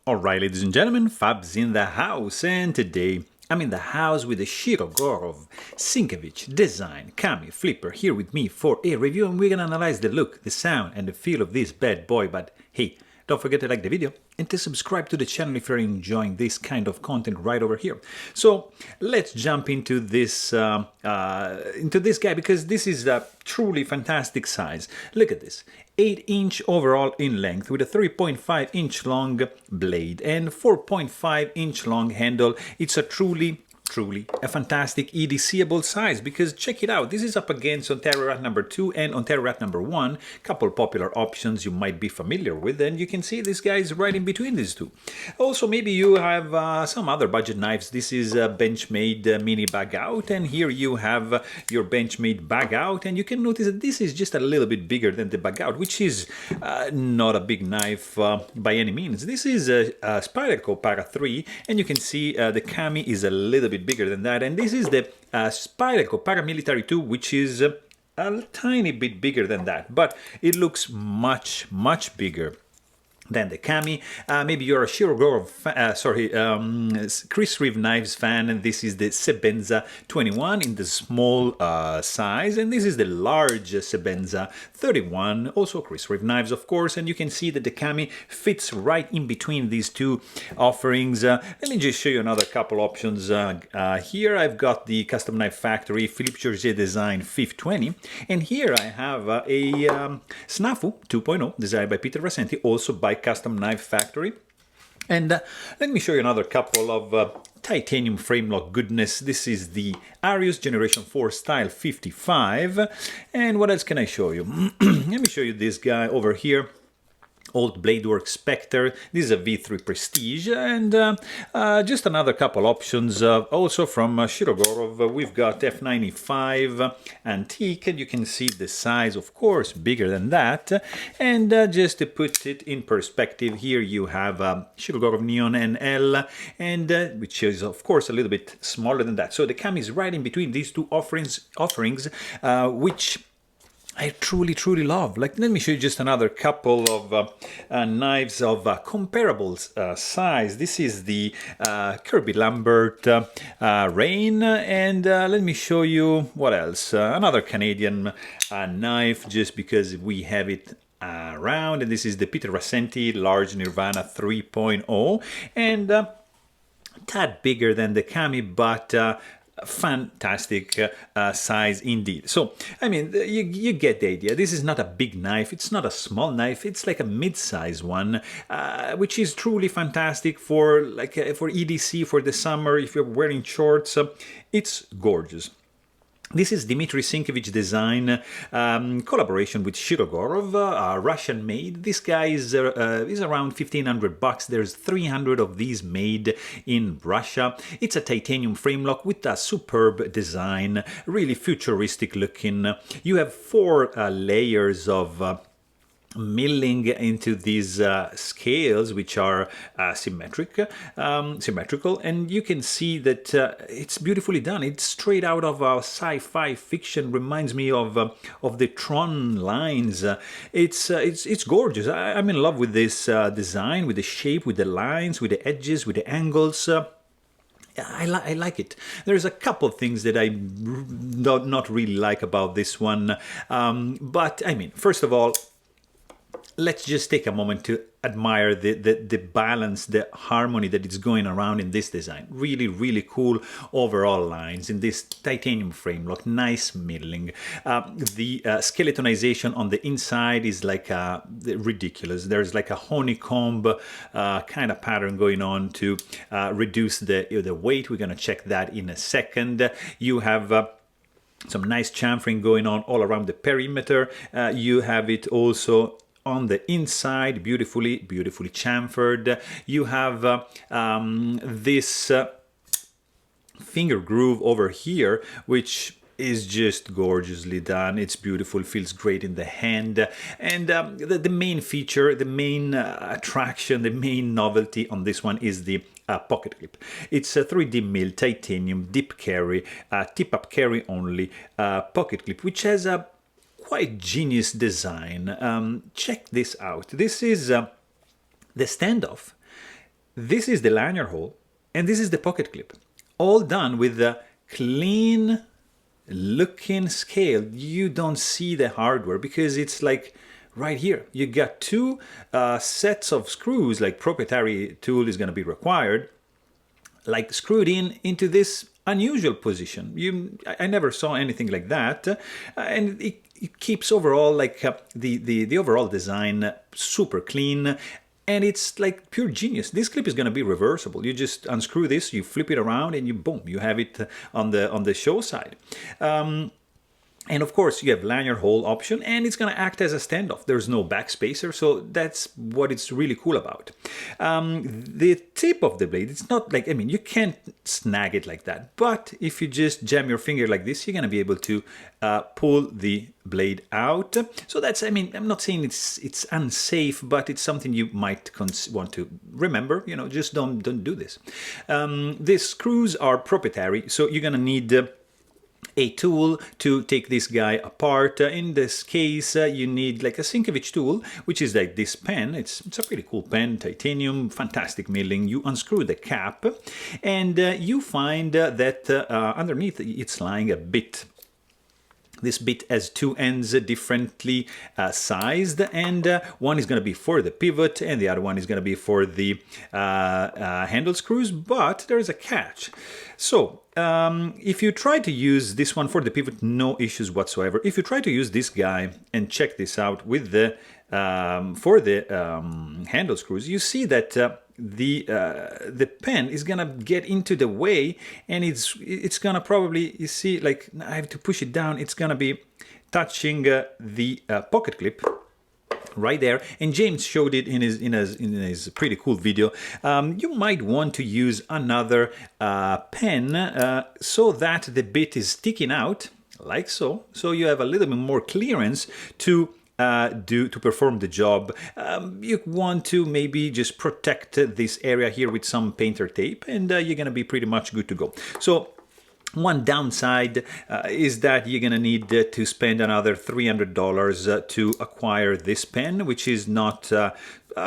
Alright, ladies and gentlemen, Fab's in the house, and today I'm in the house with the Shirogorov Sinkevich Design Kami Flipper here with me for a review, and we're gonna analyze the look, the sound, and the feel of this bad boy. But hey, don't forget to like the video and to subscribe to the channel if you're enjoying this kind of content right over here. So let's jump into this guy, because this is a truly fantastic size. Look at this. 8-inch overall in length with a 3.5-inch long blade and 4.5-inch long handle. It's a truly a fantastic EDCable size, because check it out, this is up against Ontario Rat number 2 and Ontario Rat number 1, couple popular options you might be familiar with, and you can see this guy is right in between these two. Also, maybe you have some other budget knives. This is a Benchmade mini bag out, and here you have your Benchmade bag out, and you can notice that this is just a little bit bigger than the bag out, which is not a big knife by any means. This is a Spyderco Para 3, and you can see the Kami is a little bit bigger than that, and this is the Spyderco Paramilitary 2, which is a tiny bit bigger than that, but it looks much bigger than the Kami. Maybe you're a Shirogorov, Chris Reeve Knives fan, and this is the Sebenza 21 in the small size, and this is the large Sebenza 31, also Chris Reeve Knives, of course, and you can see that the Kami fits right in between these two offerings. Let me just show you another couple options. Here I've got the Custom Knife Factory Philippe Georget Design 520, and here I have a Snafu 2.0 designed by Peter Rassenti, also by Custom Knife Factory. And let me show you another couple of titanium frame lock goodness. This is the Arius Generation 4 Style 55. And what else can I show you? Let me show you this guy over here. Old Bladeworks Spectre. This is a V3 Prestige, and just another couple options also from Shirogorov. We've got F95 Antique, and you can see the size, of course, bigger than that. And just to put it in perspective, here you have Shirogorov Neon NL, and which is, of course, a little bit smaller than that. So the Kami is right in between these two offerings, which I truly love. Like, let me show you just another couple of knives of comparable size. This is the Kirby Lambert Rain, and let me show you what else. Another Canadian knife, just because we have it around, and this is the Peter Rassenti Large Nirvana 3.0, and a tad bigger than the Kami, but fantastic size indeed. So I mean, you get the idea. This is not a big knife, it's not a small knife, it's like a mid-size one, which is truly fantastic for for EDC, for the summer, if you're wearing shorts. It's gorgeous. This is Dmitry Sinkevich Design collaboration with Shirogorov, Russian made. This guy is around 1,500 bucks. There's 300 of these made in Russia. It's a titanium frame lock with a superb design, really futuristic looking. You have 4 layers of milling into these scales, which are symmetrical, and you can see that it's beautifully done. It's straight out of sci-fi fiction. Reminds me of the Tron lines. It's gorgeous. I'm in love with this design, with the shape, with the lines, with the edges, with the angles. I like it. There's a couple of things that I not really like about this one, but I mean, first of all, let's just take a moment to admire the balance, the harmony that is going around in this design. Really cool overall lines in this titanium frame lock, nice milling. The skeletonization on the inside is like ridiculous. There's like a honeycomb kind of pattern going on to reduce the weight. We're going to check that in a second. You have some nice chamfering going on all around the perimeter. You have it also on the inside, beautifully chamfered. You have this finger groove over here, which is just gorgeously done. It's beautiful, feels great in the hand. And the main feature, the main attraction, the main novelty on this one is the pocket clip. It's a 3D mill titanium dip carry, tip-up carry only pocket clip, which has a quite genius design. Check this out. This is the standoff this is the lanyard hole, and this is the pocket clip. All done with the clean looking scale. You don't see the hardware because it's like right here. You got two sets of screws, like proprietary tool is going to be required, like screwed into this unusual position. I never saw anything like that, and it keeps overall like the overall design super clean. And it's like pure genius. This clip is going to be reversible. You just unscrew this, you flip it around, and you boom, you have it on the show side. And of course, you have lanyard hole option, and it's going to act as a standoff. There's no backspacer, so that's what it's really cool about. The tip of the blade, it's not like, I mean, you can't snag it like that. But if you just jam your finger like this, you're going to be able to pull the blade out. So that's, I mean, I'm not saying it's unsafe, but it's something you might want to remember. You know, just don't do this. The screws are proprietary, so you're going to need a tool to take this guy apart. In this case, you need like a Sinkevich tool, which is like this pen. It's a pretty cool pen, titanium, fantastic milling. You unscrew the cap, and you find that underneath it's lying a bit. This bit has two ends differently sized, and one is going to be for the pivot and the other one is going to be for the handle screws, but there's a catch. So if you try to use this one for the pivot, no issues whatsoever. If you try to use this guy and check this out with the for the handle screws, you see that the pen is gonna get into the way, and it's gonna probably, you see, like I have to push it down. It's gonna be touching the pocket clip right there, and James showed it in his pretty cool video. You might want to use another pen so that the bit is sticking out like so, so you have a little bit more clearance to perform the job. You want to maybe just protect this area here with some painter tape, and you're gonna be pretty much good to go. So one downside is that you're gonna need to spend another $300 to acquire this pen, which is not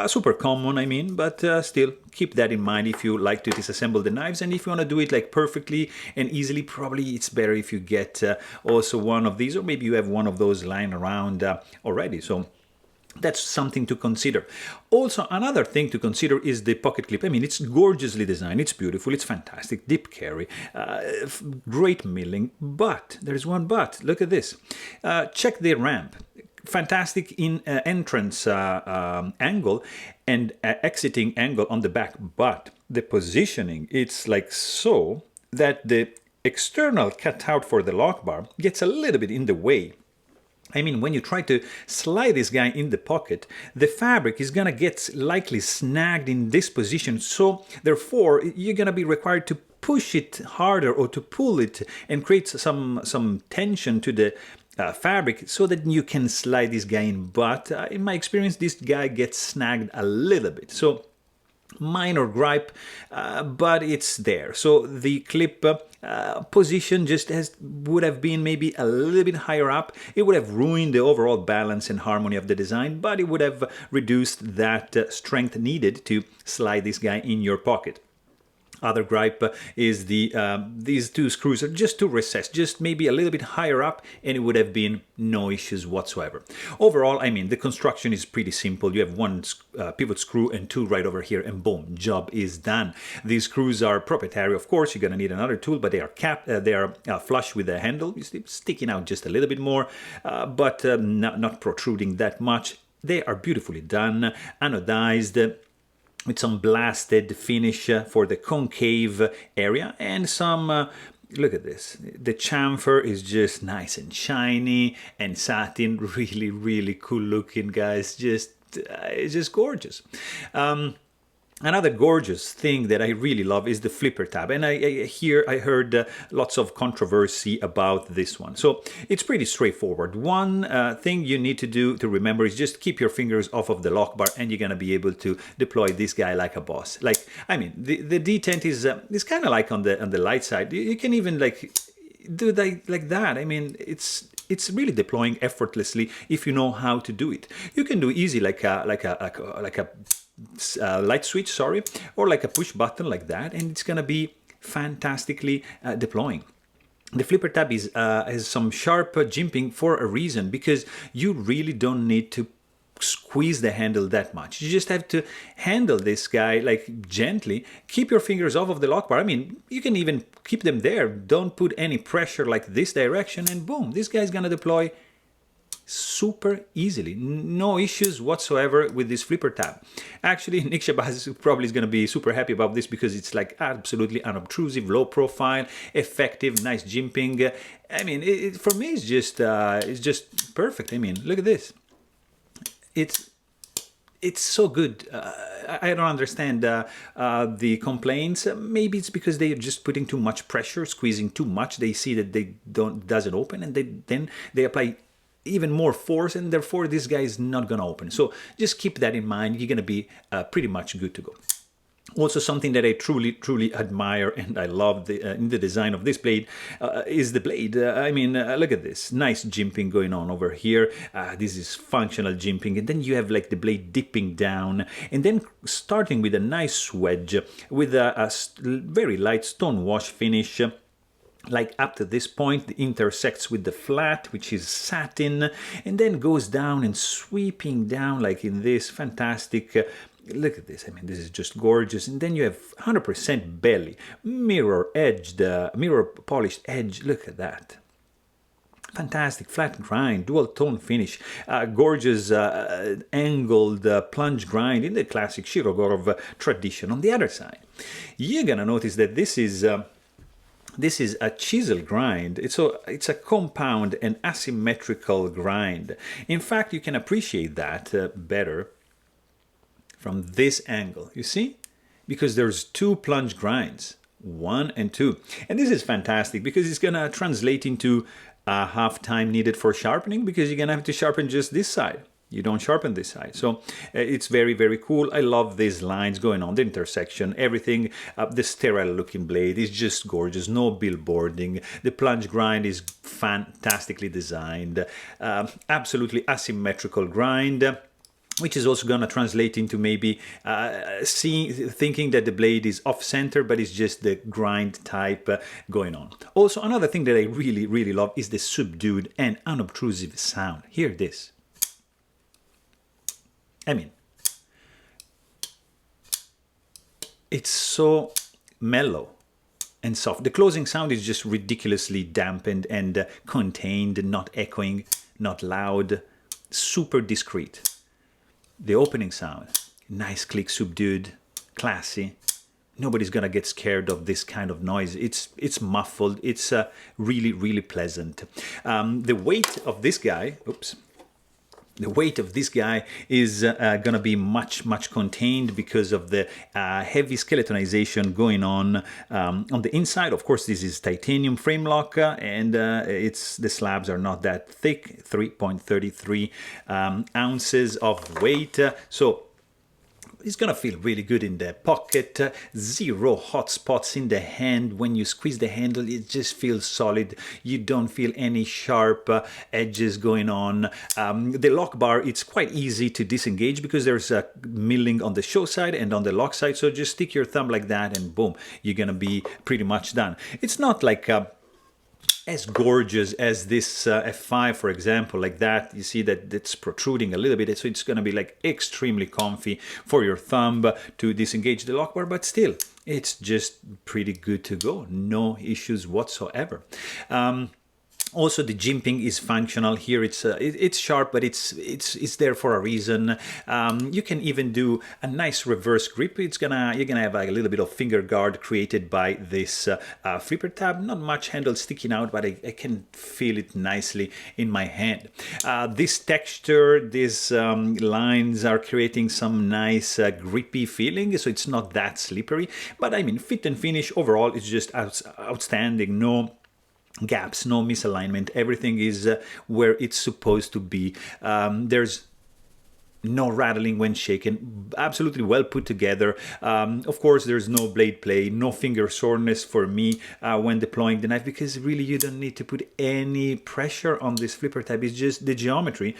super common, I mean, but still keep that in mind if you like to disassemble the knives. And if you want to do it like perfectly and easily, probably it's better if you get also one of these, or maybe you have one of those lying around already. So that's something to consider. Also, another thing to consider is the pocket clip. I mean, it's gorgeously designed, it's beautiful, it's fantastic, deep carry, great milling, but there's one but. Look at this. Check the ramp. Fantastic in entrance angle and exiting angle on the back, but the positioning, it's like so that the external cutout for the lock bar gets a little bit in the way. I mean, when you try to slide this guy in the pocket, the fabric is gonna get likely snagged in this position, so therefore you're gonna be required to push it harder or to pull it and create some tension to the fabric so that you can slide this guy in. But in my experience, this guy gets snagged a little bit. So minor gripe, but it's there. So the clip position just would have been maybe a little bit higher up. It would have ruined the overall balance and harmony of the design, but it would have reduced that strength needed to slide this guy in your pocket. Other gripe is these two screws are just too recessed, just maybe a little bit higher up, and it would have been no issues whatsoever. Overall, I mean, the construction is pretty simple. You have one pivot screw and two right over here, and boom, job is done. These screws are proprietary, of course. You're gonna need another tool, but they are flush with the handle. You see, sticking out just a little bit more, but not protruding that much. They are beautifully done, anodized, with some blasted finish for the concave area, and some, look at this, the chamfer is just nice and shiny, and satin, really, really cool looking, guys, it's just gorgeous. Another gorgeous thing that I really love is the flipper tab, and I heard lots of controversy about this one. So it's pretty straightforward. One thing you need to do to remember is just keep your fingers off of the lock bar, and you're gonna be able to deploy this guy like a boss. Like, I mean, the detent is kind of like on the light side. You can even like do like that. I mean, it's really deploying effortlessly if you know how to do it. You can do easy like a light switch, sorry, or like a push button like that, and it's gonna be fantastically deploying. The flipper tab has some sharp jimping for a reason, because you really don't need to squeeze the handle that much. You just have to handle this guy like gently. Keep your fingers off of the lock bar. I mean, you can even keep them there. Don't put any pressure like this direction, and boom, this guy's gonna deploy super easily. No issues whatsoever with this flipper tab. Actually, Nick Shabazz probably is going to be super happy about this, because it's like absolutely unobtrusive, low profile, effective, nice jimping. I mean, for me, it's just perfect. I mean, look at this. It's so good. I don't understand the complaints. Maybe it's because they're just putting too much pressure, squeezing too much. They see that they doesn't open, and then they apply even more force, and therefore this guy is not going to open. So just keep that in mind. You're going to be pretty much good to go. Also, something that I truly admire and I love in the design of this blade is the blade. I mean, look at this. Nice jimping going on over here. This is functional jimping. And then you have like the blade dipping down, and then starting with a nice wedge with a very light stone wash finish. Like up to this point, it intersects with the flat, which is satin, and then goes down and sweeping down like in this fantastic, look at this, I mean, this is just gorgeous. And then you have 100% belly, mirror polished edge, look at that. Fantastic flat grind, dual tone finish, gorgeous angled plunge grind in the classic Shirogorov tradition. On the other side, you're gonna notice that this is a chisel grind. It's a compound and asymmetrical grind. In fact, you can appreciate that better from this angle. You see? Because there's two plunge grinds, 1 and 2. And this is fantastic because it's going to translate into half time needed for sharpening, because you're going to have to sharpen just this side. You don't sharpen this side. So it's very, very cool. I love these lines going on, the intersection, everything. The sterile looking blade is just gorgeous. No billboarding. The plunge grind is fantastically designed. Absolutely asymmetrical grind, which is also going to translate into maybe thinking that the blade is off-center, but it's just the grind type going on. Also, another thing that I really, really love is the subdued and unobtrusive sound. Hear this. I mean, it's so mellow and soft. The closing sound is just ridiculously dampened and contained, not echoing, not loud, super discreet. The opening sound, nice click, subdued, classy. Nobody's gonna get scared of this kind of noise. It's muffled. It's really, really pleasant. The weight of this guy, the weight of this guy is going to be much contained because of the heavy skeletonization going on the inside. Of course, this is titanium frame lock, and the slabs are not that thick, 3.33 ounces of weight. So it's gonna feel really good in the pocket. Zero hot spots in the hand. When you squeeze the handle, it just feels solid. You don't feel any sharp edges going on. The lock bar, it's quite easy to disengage because there's a milling on the show side and on the lock side. So just stick your thumb like that and boom, you're gonna be pretty much done. It's not like as gorgeous as this F5, for example, like that. You see that it's protruding a little bit, so it's going to be like extremely comfy for your thumb to disengage the lock bar, but still, it's just pretty good to go. No issues whatsoever. Also, the jimping is functional here. It's sharp, but it's there for a reason. You can even do a nice reverse grip. You're gonna have a little bit of finger guard created by this flipper tab. Not much handle sticking out, but I can feel it nicely in my hand. This texture, these lines are creating some nice grippy feeling, so it's not that slippery. But I mean, fit and finish overall is just outstanding. No gaps, no misalignment. Everything is where it's supposed to be. There's no rattling when shaken. Absolutely well put together. Of course, there's no blade play, no finger soreness for me when deploying the knife, because really you don't need to put any pressure on this flipper tab. It's just the geometry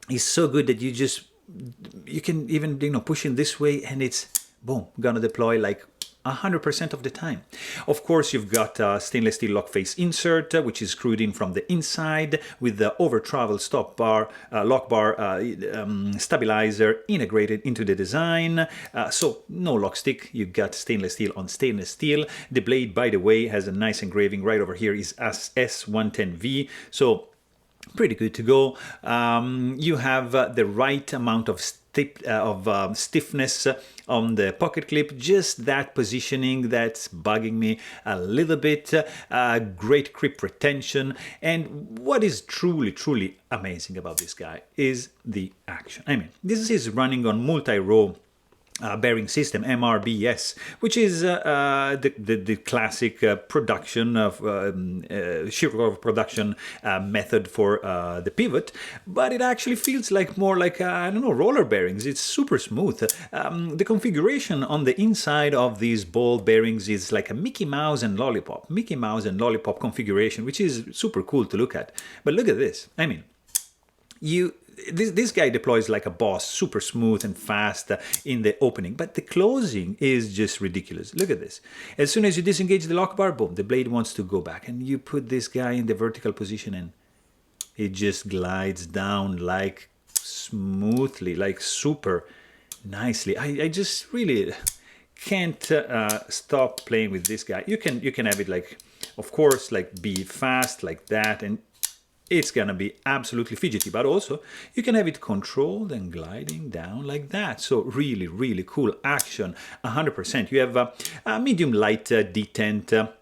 is so good that you just you can even, you know, push in this way and it's, boom, gonna deploy like 100% of the time. Of course, you've got a stainless steel lock face insert, which is screwed in from the inside with the over travel stop bar, lock bar stabilizer integrated into the design. So no lock stick, you've got stainless steel on stainless steel. The blade, by the way, has a nice engraving right over here, is S110V. So pretty good to go. You have the right amount of stiffness on the pocket clip, just that positioning that's bugging me a little bit. Great grip retention, and what is truly amazing about this guy is the action. I mean, this is running on multi-row bearing system, MRBS, which is the classic production of Shirogorov production method for the pivot, but it actually feels like more like, I don't know, roller bearings. It's super smooth. The configuration on the inside of these ball bearings is like a Mickey Mouse and Lollipop configuration, which is super cool to look at. But look at this. I mean, this guy deploys like a boss, super smooth and fast in the opening, but the closing is just ridiculous. Look at this. As soon as you disengage the lock bar, boom, the blade wants to go back, and you put this guy in the vertical position and it just glides down like smoothly, like super nicely. I just really can't stop playing with this guy. You can have it like, of course, like be fast like that, and it's gonna be absolutely fidgety, but also you can have it controlled and gliding down like that. So really cool action, 100%. You have a medium light detent.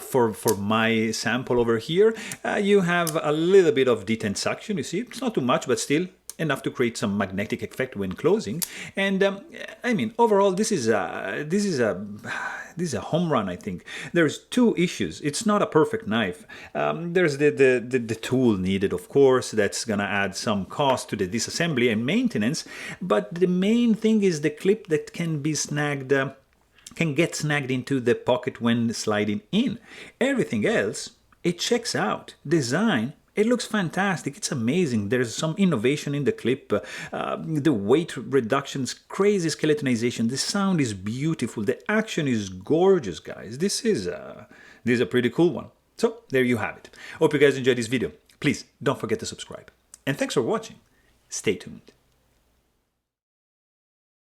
For my sample over here, you have a little bit of detent suction. You see, it's not too much, but still enough to create some magnetic effect when closing. And I mean, overall, this is a home run, I think. There's two issues. It's not a perfect knife. There's the tool needed, of course. That's gonna add some cost to the disassembly and maintenance. But the main thing is the clip that can be snagged. Can get snagged into the pocket when sliding in. Everything else, it checks out. Design, it looks fantastic. It's amazing. There's some innovation in the clip. The weight reductions, crazy skeletonization. The sound is beautiful. The action is gorgeous, guys. This is a pretty cool one. So there you have it. Hope you guys enjoyed this video. Please don't forget to subscribe. And thanks for watching. Stay tuned.